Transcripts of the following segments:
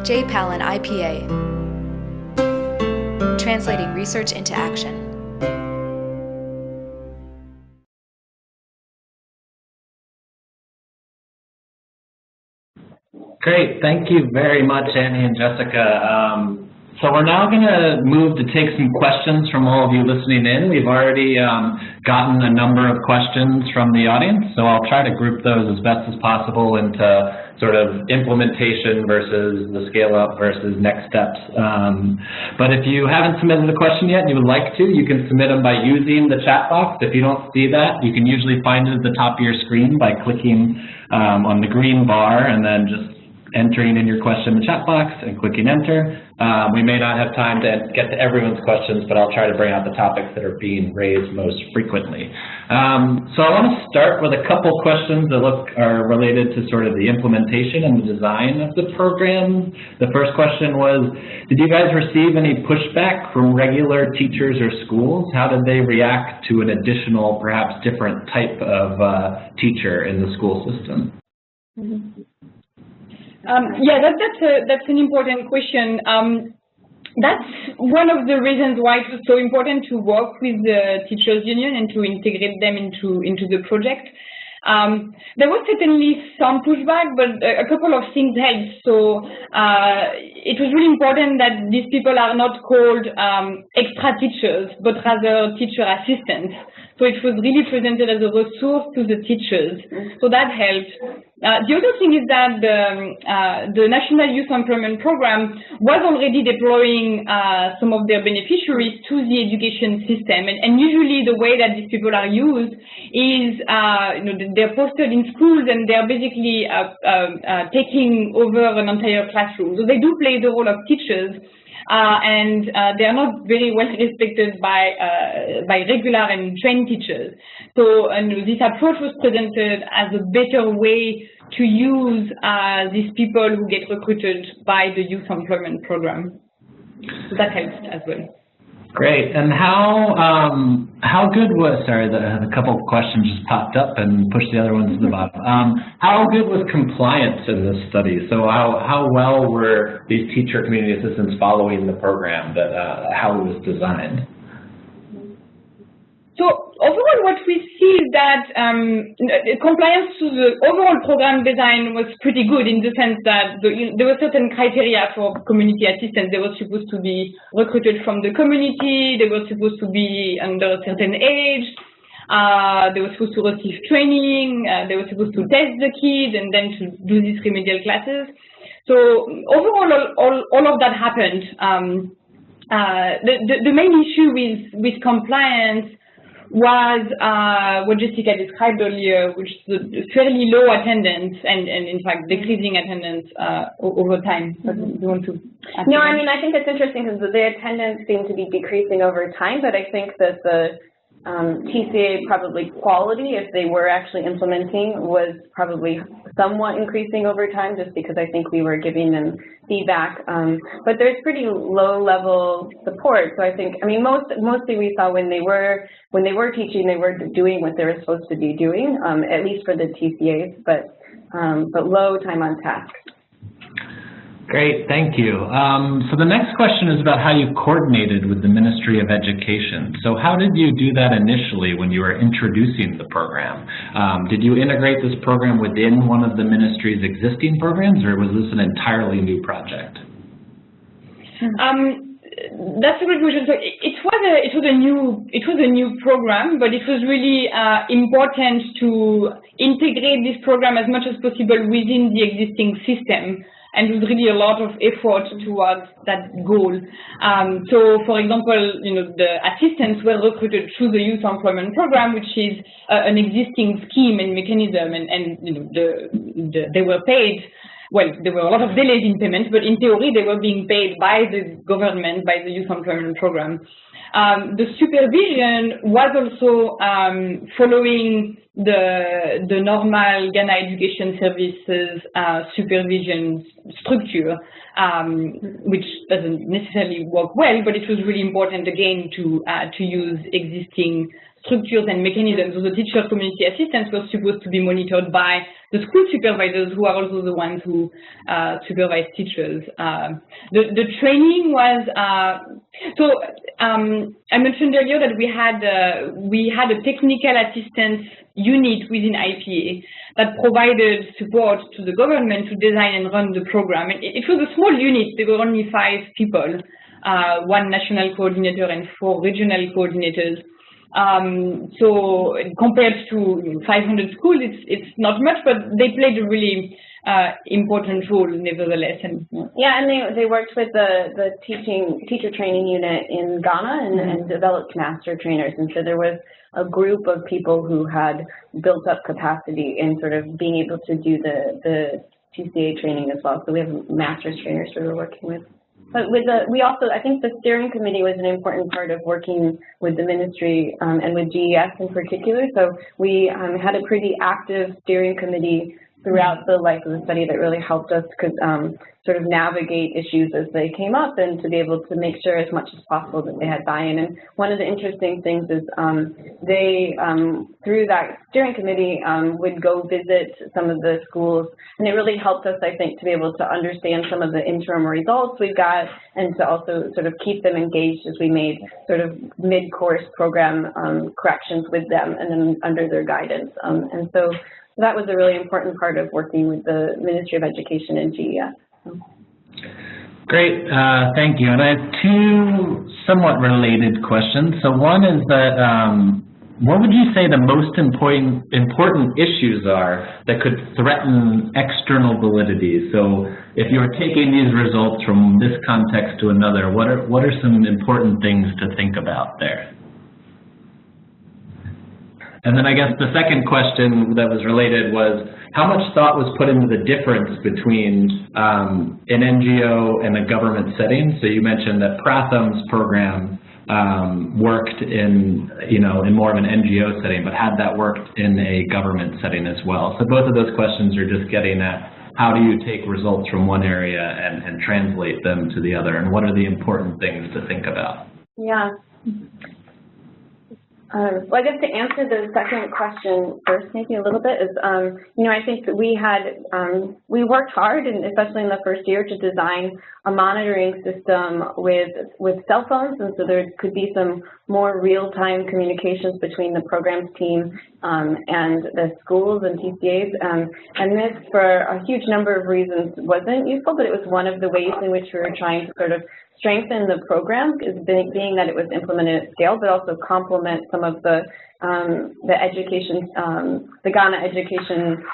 JPAL and IPA, translating research into action. Great, thank you very much, Annie and Jessica. So we're now going to move to take some questions from all of you listening in. We've already gotten a number of questions from the audience, so I'll try to group those as best as possible into sort of implementation versus the scale up versus next steps. But if you haven't submitted a question yet and you would like to, you can submit them by using the chat box. If you don't see that, you can usually find it at the top of your screen by clicking on the green bar and then just entering in your question in the chat box and clicking enter. We may not have time to get to everyone's questions, but I'll try to bring out the topics that are being raised most frequently. So I want to start with a couple questions that are related to sort of the implementation and the design of the program. The first question was, did you guys receive any pushback from regular teachers or schools? How did they react to an additional, perhaps different type of teacher in the school system? Mm-hmm. Yeah, that's an important question. That's one of the reasons why it was so important to work with the teachers union and to integrate them into the project. There was certainly some pushback, but a couple of things helped. So it was really important that these people are not called extra teachers, but rather teacher assistants. So it was really presented as a resource to the teachers. So that helped. The other thing is that the National Youth Employment Program was already deploying some of their beneficiaries to the education system. And usually the way that these people are used is, they're posted in schools and they're basically taking over an entire classroom. So they do play the role of teachers. And they are not very well respected by regular and trained teachers. So this approach was presented as a better way to use these people who get recruited by the Youth Employment Program. So that helps as well. Great. And how good was, sorry, a couple of questions just popped up and pushed the other ones to the bottom. How good was compliance in this study? So how well were these teacher community assistants following the program, how it was designed? So overall, what we see is that compliance to the overall program design was pretty good in the sense that there were certain criteria for community assistants. They were supposed to be recruited from the community. They were supposed to be under a certain age. They were supposed to receive training. They were supposed to test the kids and then to do these remedial classes. So overall, all of that happened. The main issue with compliance was what Jessica described earlier, which is fairly low attendance and in fact decreasing attendance over time. Do you want to? No, I mean, I think it's interesting because the attendance seemed to be decreasing over time, but I think that the TCAI probably quality, if they were actually implementing, was probably somewhat increasing over time, just because I think we were giving them feedback. But there's pretty low-level support. So I think, I mean, mostly we saw when they were teaching, they were doing what they were supposed to be doing, at least for the TCAs, but low time on task. Great, thank you. So the next question is about how you coordinated with the Ministry of Education. So how did you do that initially when you were introducing the program? Did you integrate this program within one of the ministry's existing programs, or was this an entirely new project? That's a great question. So it was a new program, but it was really important to integrate this program as much as possible within the existing system. And it was really a lot of effort towards that goal. So, for example, the assistants were recruited through the Youth Employment Program, which is an existing scheme and mechanism, and they were paid. Well, there were a lot of delays in payments, but in theory, they were being paid by the government, by the Youth Employment Program. The supervision was also following the normal Ghana Education Services supervision structure, which doesn't necessarily work well, but it was really important again to use existing structures and mechanisms. So the teacher community assistants were supposed to be monitored by the school supervisors, who are also the ones who supervise teachers. The training was I mentioned earlier that we had a technical assistance unit within IPA that provided support to the government to design and run the program. It was a small unit. There were only 5 people, 1 national coordinator and 4 regional coordinators. So compared to 500 schools, it's not much, but they played a really important role nevertheless. And yeah, and they worked with the teacher training unit in Ghana and developed master trainers, and so there was a group of people who had built up capacity in sort of being able to do the TCAI training as well. So we have master's trainers who we're working with. But we also, I think the steering committee was an important part of working with the ministry and with GES in particular. So we had a pretty active steering committee throughout the life of the study that really helped us sort of navigate issues as they came up and to be able to make sure as much as possible that they had buy-in. And one of the interesting things is they, through that steering committee, would go visit some of the schools, and it really helped us, I think, to be able to understand some of the interim results we got and to also sort of keep them engaged as we made sort of mid-course program corrections with them and then under their guidance. And so that was a really important part of working with the Ministry of Education and GES. Great, thank you. And I have 2 somewhat related questions. So one is that what would you say the most important issues are that could threaten external validity? So if you were taking these results from this context to another, what are some important things to think about there? And then I guess the second question that was related was, how much thought was put into the difference between an NGO and a government setting? So you mentioned that Pratham's program worked in more of an NGO setting, but had that worked in a government setting as well? So both of those questions are just getting at how do you take results from one area and translate them to the other, and what are the important things to think about? Yeah. Well, I guess to answer the second question first, maybe a little bit, is, I think that we worked hard, and especially in the first year, to design a monitoring system with cell phones, and so there could be some more real-time communications between the programs team and the schools and TCAs. And this, for a huge number of reasons, wasn't useful, but it was one of the ways in which we were trying to sort of strengthen the program, is being that it was implemented at scale, but also complement some of the education, the Ghana education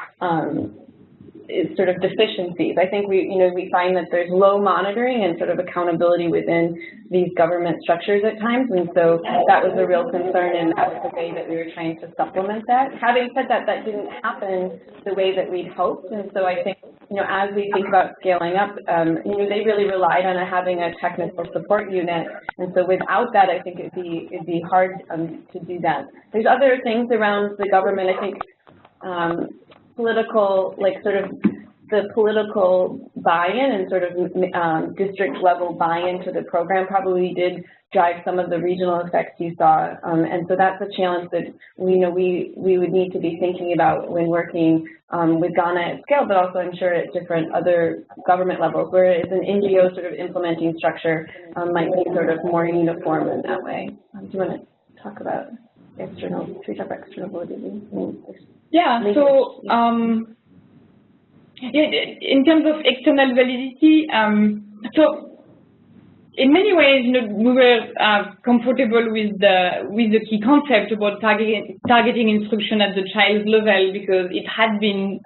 sort of deficiencies. I think we find that there's low monitoring and sort of accountability within these government structures at times, and so that was a real concern, and that was the way that we were trying to supplement that. Having said that, that didn't happen the way that we'd hoped, and so I think, as we think about scaling up, they really relied on having a technical support unit, and so without that, I think it'd be hard to do that. There's other things around the government. I think political, sort of the political buy-in and sort of district level buy-in to the program probably did drive some of the regional effects you saw, and so that's a challenge that we would need to be thinking about when working with Ghana at scale, but also I'm sure at different other government levels, whereas an NGO sort of implementing structure might be sort of more uniform in that way. Do you want to talk about external validity? Yeah, so in terms of external validity, so in many ways, we were comfortable with the key concept about targeting instruction at the child level, because it had been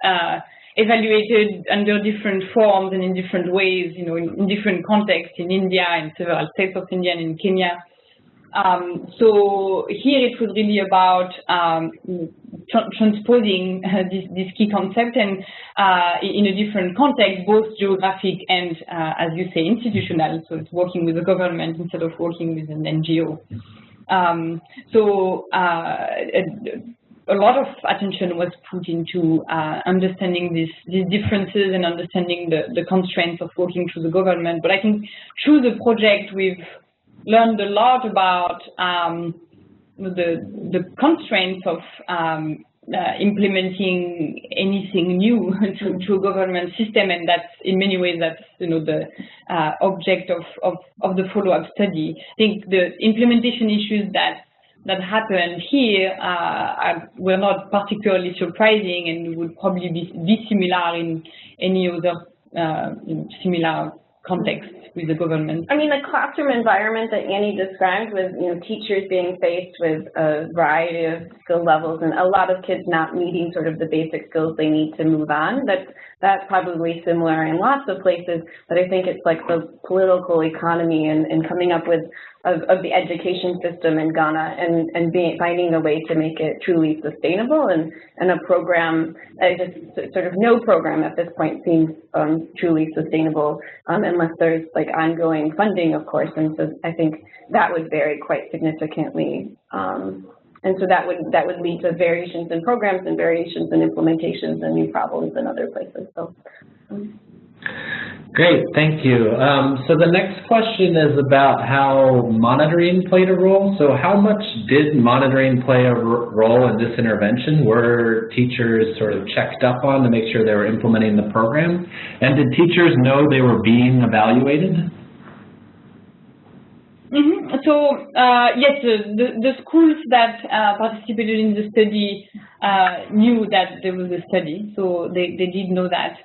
evaluated under different forms and in different ways, in different contexts in India, in several states of India and in Kenya. So here it was really about transposing this key concept and in a different context, both geographic and, as you say, institutional. So it's working with the government instead of working with an NGO. A lot of attention was put into understanding these differences and understanding the constraints of working through the government. But I think through the project, we've learned a lot about the constraints of implementing anything new to a government system, and that's in many ways that's the object of the follow-up study. I think the implementation issues that happened here were not particularly surprising and would probably be similar in any other similar context with the government. I mean, the classroom environment that Annie described with teachers being faced with a variety of skill levels and a lot of kids not meeting sort of the basic skills they need to move on, that's probably similar in lots of places, but I think it's like the political economy and coming up with of the education system in Ghana and finding a way to make it truly sustainable and a program, just sort of no program at this point seems truly sustainable unless there's like ongoing funding, of course, and so I think that would vary quite significantly. And so that would lead to variations in programs and variations in implementations and new problems in other places. So. Great, thank you. So the next question is about how monitoring played a role. So how much did monitoring play a role in this intervention? Were teachers sort of checked up on to make sure they were implementing the program? And did teachers know they were being evaluated? Mm-hmm. So yes, the schools that participated in the study knew that there was a study, so they did know that.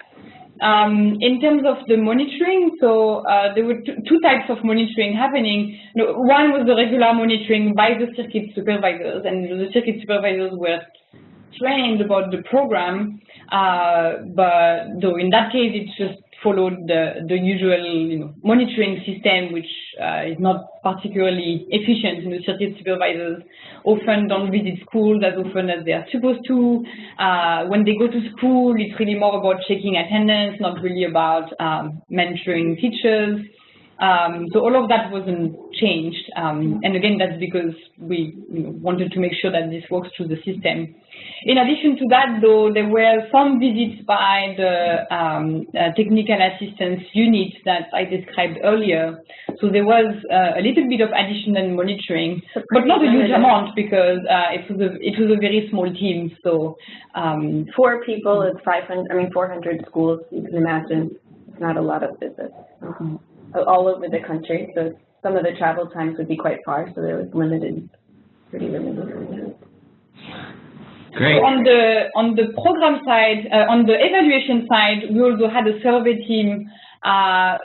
In terms of the monitoring, so there were two types of monitoring happening. One was the regular monitoring by the circuit supervisors, and the circuit supervisors were trained about the program, but though in that case it just followed the usual monitoring system, which is not particularly efficient. The circuit supervisors often don't visit schools as often as they are supposed to. When they go to school, it's really more about checking attendance, not really about mentoring teachers. So all of that wasn't changed. And again, that's because we wanted to make sure that this works through the system. In addition to that, though, there were some visits by the technical assistance unit that I described earlier. So there was a little bit of additional monitoring, but not a huge amount because it was a very small team. So 4 people is 500. I mean, 400 schools. You can imagine it's not a lot of visits. Mm-hmm. All over the country, so some of the travel times would be quite far, so there was pretty limited. Great. So on the program side, on the evaluation side, we also had a survey team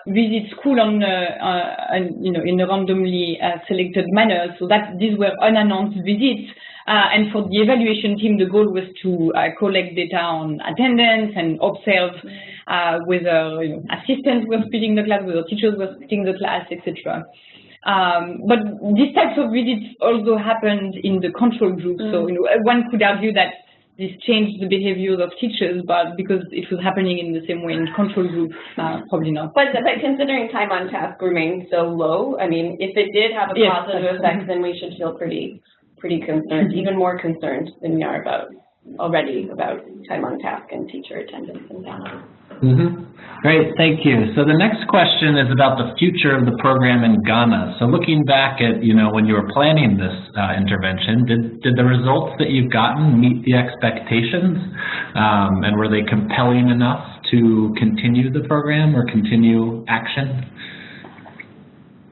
visit school in a randomly selected manner, so that these were unannounced visits. And for the evaluation team, the goal was to collect data on attendance and observe whether assistants were splitting the class, whether teachers were splitting the class, etc. But these types of visits also happened in the control group. So one could argue that this changed the behaviors of teachers, but because it was happening in the same way in control group, probably not. But considering time on task remained so low, I mean, if it did have a positive effect, then we should feel pretty concerned, even more concerned than we are already about time on task and teacher attendance in Ghana. Mm-hmm. Great, thank you. So the next question is about the future of the program in Ghana. So looking back at, when you were planning this intervention, did the results that you've gotten meet the expectations? And were they compelling enough to continue the program or continue action?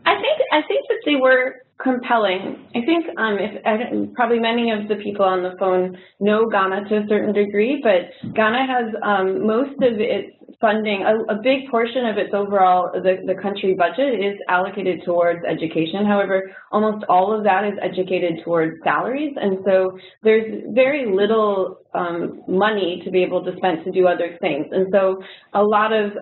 I think that they were compelling. I think probably many of the people on the phone know Ghana to a certain degree, but Ghana has most of its funding, a big portion of its overall, the country budget is allocated towards education. However, almost all of that is educated towards salaries, and so there's very little money to be able to spend to do other things. And so a lot of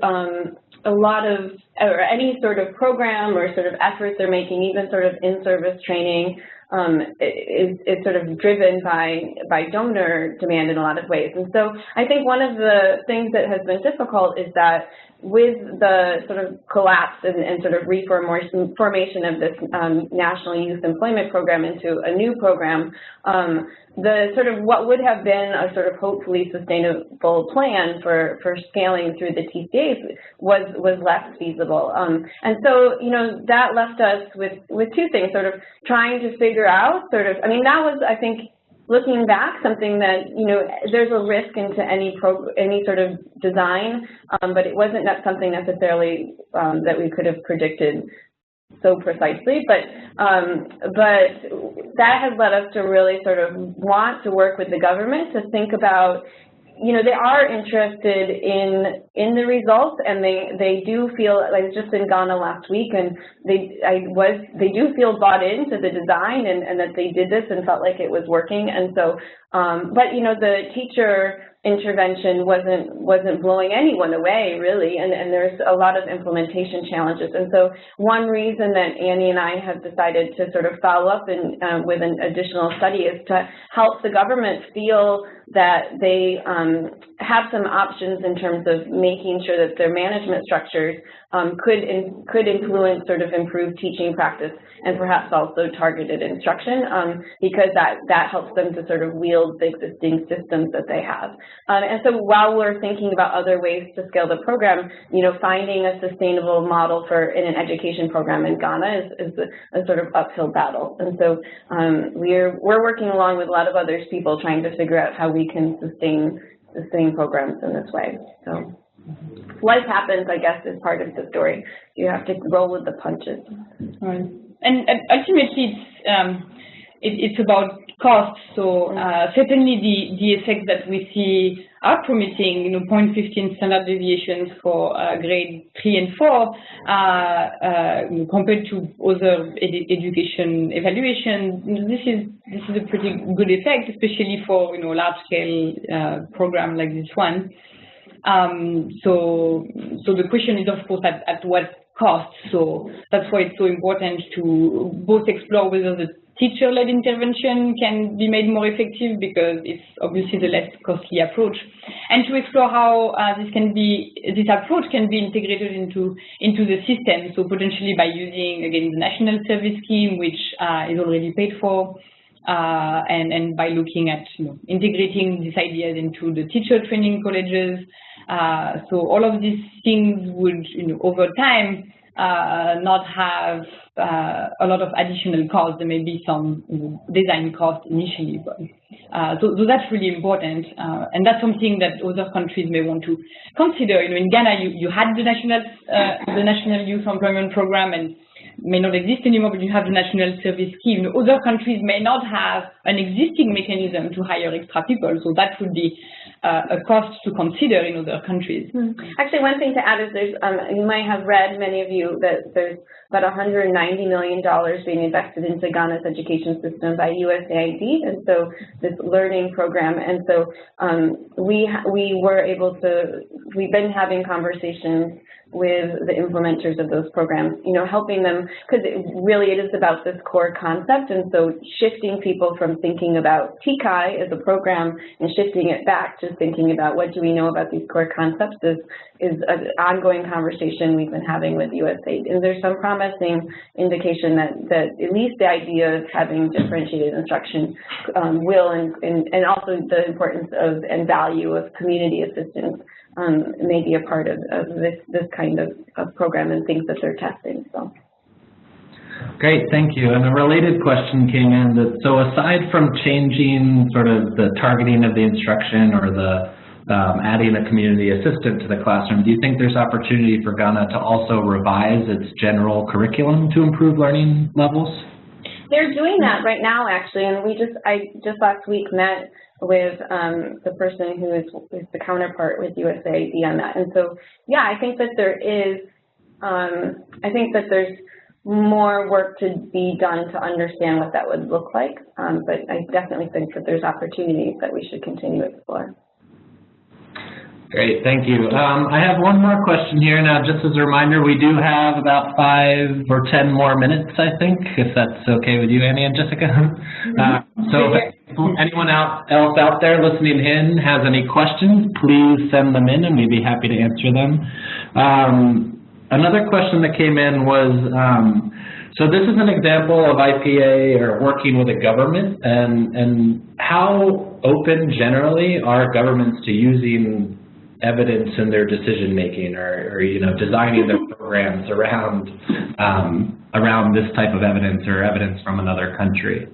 or any sort of program or sort of efforts they're making, even sort of in-service training, is sort of driven by donor demand in a lot of ways. And so I think one of the things that has been difficult is that with the sort of collapse and sort of reformation of this National Youth Employment Program into a new program, the sort of what would have been a sort of hopefully sustainable plan for scaling through the TCAs was less feasible. And so, you know, that left us with two things, sort of trying to figure out sort of, I mean, that was, I think, looking back, something that, you know, there's a risk into any sort of design, but it wasn't something necessarily that we could have predicted so precisely. But that has led us to really sort of want to work with the government to think about, you know, they are interested in the results, and they do feel, like, I was just in Ghana last week, and they do feel bought into the design and that they did this and felt like it was working. And so, but you know, the teacher intervention wasn't blowing anyone away, really, and there's a lot of implementation challenges. And so one reason that Annie and I have decided to sort of follow up with an additional study is to help the government feel that they have some options in terms of making sure that their management structures could influence sort of improved teaching practice and perhaps also targeted instruction, because that helps them to sort of wield the existing systems that they have. And so while we're thinking about other ways to scale the program, you know, finding a sustainable model in an education program in Ghana is a sort of uphill battle. And so we're working along with a lot of other people trying to figure out how we can sustain programs in this way. So life happens, I guess, is part of the story. You have to roll with the punches. Right. And ultimately, it's about cost. So certainly the effects that we see are promising. You know, 0.15 standard deviations for grade 3 and 4 compared to other education evaluation. This is a pretty good effect, especially for, you know, large scale program like this one. So the question is, of course, at what cost? So that's why it's so important to both explore whether the teacher-led intervention can be made more effective, because it's obviously the less costly approach, and to explore how this approach can be integrated into the system. So potentially by using, again, the national service scheme, which is already paid for, and by looking at, you know, integrating these ideas into the teacher training colleges. So all of these things would, you know, over time, not have a lot of additional costs. There may be some, you know, design costs initially, but so that's really important, and that's something that other countries may want to consider. You know, in Ghana, you had the National Youth Employment Program, and may not exist anymore, but you have the National Service Scheme. You know, other countries may not have an existing mechanism to hire extra people, so that would be a cost to consider in other countries. Actually, one thing to add is there's, you might have read, many of you, that there's about $190 million being invested into Ghana's education system by USAID, and so this learning program. And so we were able to, we've been having conversations with the implementers of those programs, you know, helping them, because it is about this core concept. And so shifting people from thinking about TCAI as a program and shifting it back to thinking about what do we know about these core concepts is an ongoing conversation we've been having with USAID. And there's some promising indication that at least the idea of having differentiated instruction will, and also the importance of and value of community assistance may be a part of this kind of program and things that they're testing. So. Great, thank you. And a related question came in that, so aside from changing sort of the targeting of the instruction or the adding a community assistant to the classroom, do you think there's opportunity for Ghana to also revise its general curriculum to improve learning levels? They're doing that right now, actually, and I just last week met with the person who is the counterpart with USAID on that. And so, yeah, I think that there is, I think that there's more work to be done to understand what that would look like, but I definitely think that there's opportunities that we should continue to explore. Great, thank you. I have one more question here. Now, just as a reminder, we do have about 5 or 10 more minutes, I think, if that's okay with you, Annie and Jessica. So if anyone else out there listening in has any questions, please send them in and we'd be happy to answer them. Another question that came in was, so this is an example of IPA or working with a government, and how open generally are governments to using evidence in their decision making, or designing their programs around this type of evidence or evidence from another country?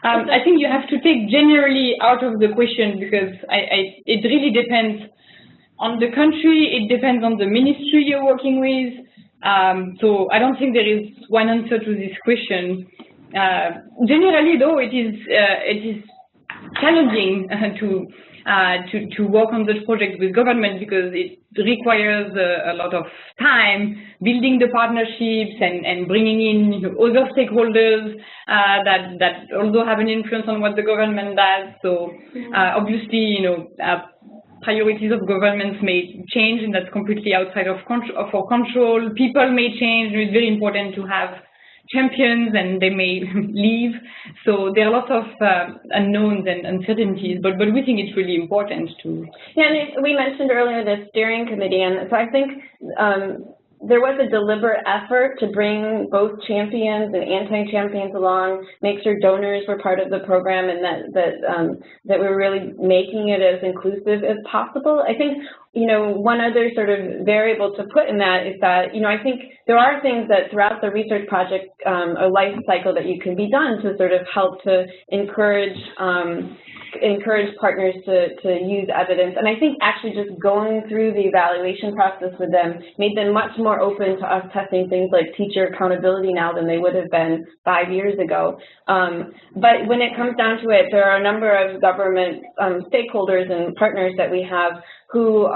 I think you have to take generally out of the question, because it really depends on the country, it depends on the ministry you're working with. So I don't think there is one answer to this question. Generally, though, it is challenging to work on this project with government, because it requires a lot of time building the partnerships and bringing in other stakeholders that also have an influence on what the government does. So obviously, priorities of governments may change, and that's completely outside of our control. People may change. It's very important to have champions, and they may leave. So there are lots of unknowns and uncertainties, but we think it's really important to. Yeah, and we mentioned earlier the steering committee, and so I think there was a deliberate effort to bring both champions and anti-champions along, make sure donors were part of the program, and that we were really making it as inclusive as possible. I think, one other sort of variable to put in that is that, I think there are things that throughout the research project, a life cycle that you can be done to sort of help to encourage partners to use evidence. And I think actually just going through the evaluation process with them made them much more open to us testing things like teacher accountability now than they would have been 5 years ago. But when it comes down to it, there are a number of government stakeholders and partners that we have who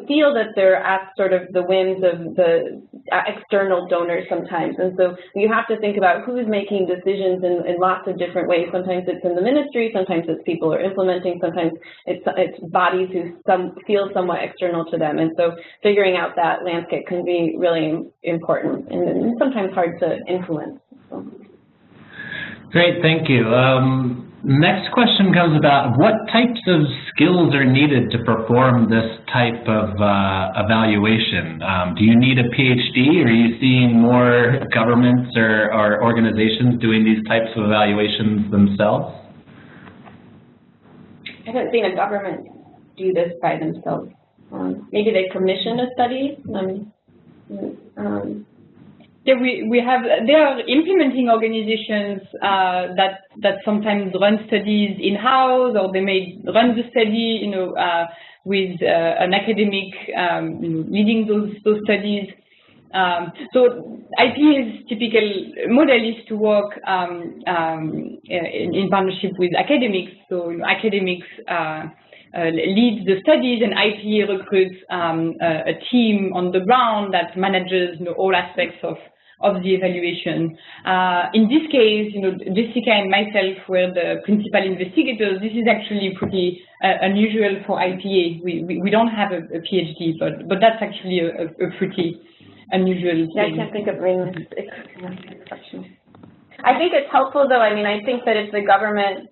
feel that they're at sort of the whims of the external donors sometimes. And so you have to think about who's making decisions in lots of different ways. Sometimes it's in the ministry, sometimes it's people who are implementing, sometimes it's bodies who feel somewhat external to them. And so figuring out that landscape can be really important and sometimes hard to influence. So. Great, thank you. Next question comes about what types of skills are needed to perform this type of evaluation? Do you need a PhD, or are you seeing more governments or organizations doing these types of evaluations themselves? I haven't seen a government do this by themselves. Maybe they commission a study. Yeah, there are implementing organizations that sometimes run studies in-house, or they may run the study, with an academic leading those studies. So IPA's typical model is to work in partnership with academics. So academics leads the studies, and IPA recruits a team on the ground that manages all aspects of the evaluation. In this case, Jessica and myself were the principal investigators. This is actually pretty unusual for IPA. We don't have a PhD, but that's actually a pretty unusual thing. Yeah, I can't think of any exceptions. I think it's helpful, though. I mean, I think that if the government,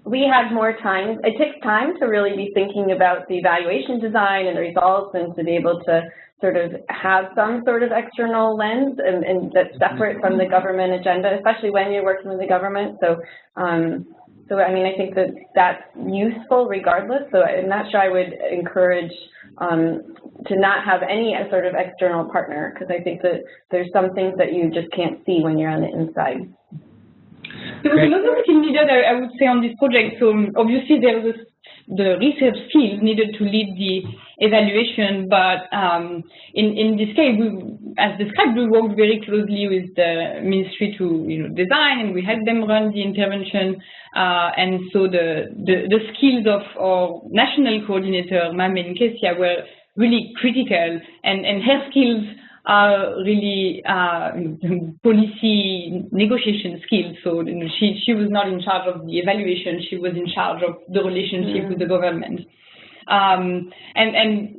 we had more time. It takes time to really be thinking about the evaluation design and the results, and to be able to sort of have some sort of external lens and that's separate from the government agenda, especially when you're working with the government. So, I mean, I think that that's useful regardless. So I'm not sure I would encourage to not have any sort of external partner, because I think that there's some things that you just can't see when you're on the inside. There was another thing needed, I would say, on this project. So obviously there was the research skills needed to lead the evaluation, but in this case, as described, we worked very closely with the ministry to design, and we helped them run the intervention. And so the skills of our national coordinator, Mame Kiessel, were really critical, and her skills are really policy negotiation skills. So she was not in charge of the evaluation, she was in charge of the relationship with the government. And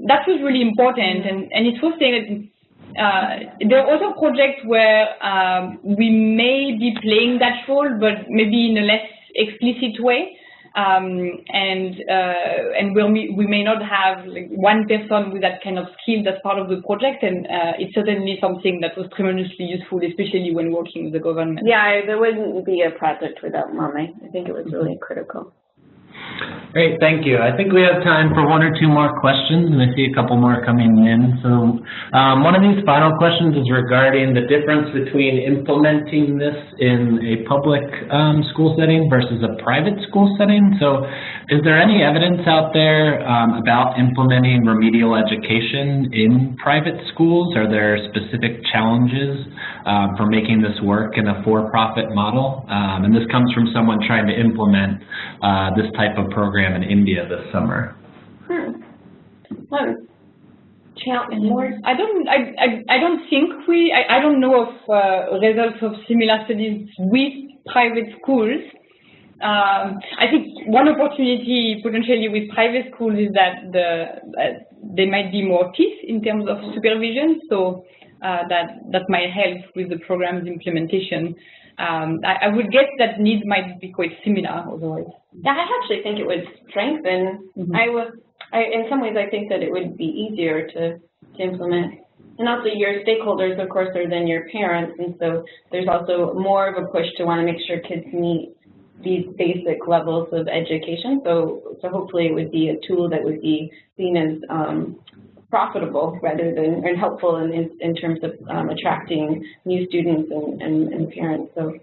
that was really important. And it was saying that there are also projects where we may be playing that role, but maybe in a less explicit way. And we may not have like one person with that kind of skill that's part of the project, and it's certainly something that was tremendously useful, especially when working with the government. Yeah, there wouldn't be a project without MAME. I think it was really critical. Great, thank you. I think we have time for one or two more questions, and I see a couple more coming in. So one of these final questions is regarding the difference between implementing this in a public school setting versus a private school setting. So is there any evidence out there about implementing remedial education in private schools? Are there specific challenges for making this work in a for-profit model? And this comes from someone trying to implement this type of program in India this summer. I don't think I don't know of results of similar studies with private schools. I think one opportunity potentially with private schools is that there might be more teeth in terms of supervision, so that might help with the program's implementation. I would guess that needs might be quite similar otherwise. Yeah, I actually think it would strengthen. In some ways, I think that it would be easier to implement. And also your stakeholders, of course, are then your parents, and so there's also more of a push to want to make sure kids meet these basic levels of education. So hopefully it would be a tool that would be seen as profitable rather than and helpful in terms of attracting new students and parents. So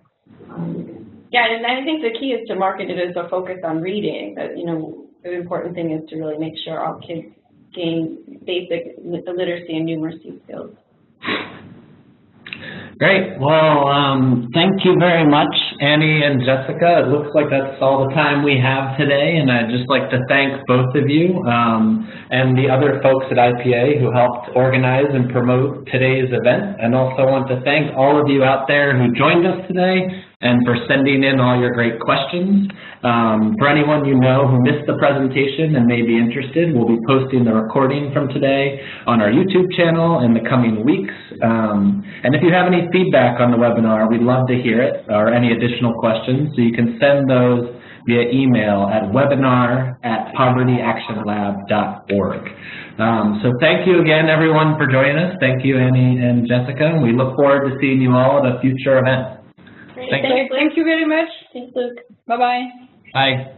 yeah, and I think the key is to market it as a focus on reading. That the important thing is to really make sure all kids gain basic literacy and numeracy skills. Great. Well, thank you very much, Annie and Jessica. It looks like that's all the time we have today, and I'd just like to thank both of you and the other folks at IPA who helped organize and promote today's event, and also want to thank all of you out there who joined us today and for sending in all your great questions. For anyone you know who missed the presentation and may be interested, we'll be posting the recording from today on our YouTube channel in the coming weeks. And if you have any feedback on the webinar, we'd love to hear it, or any additional questions. So you can send those via email at webinar@povertyactionlab.org. So thank you again, everyone, for joining us. Thank you, Annie and Jessica. We look forward to seeing you all at a future event. Thank you very much. Thanks, Luke. Bye-bye. Bye.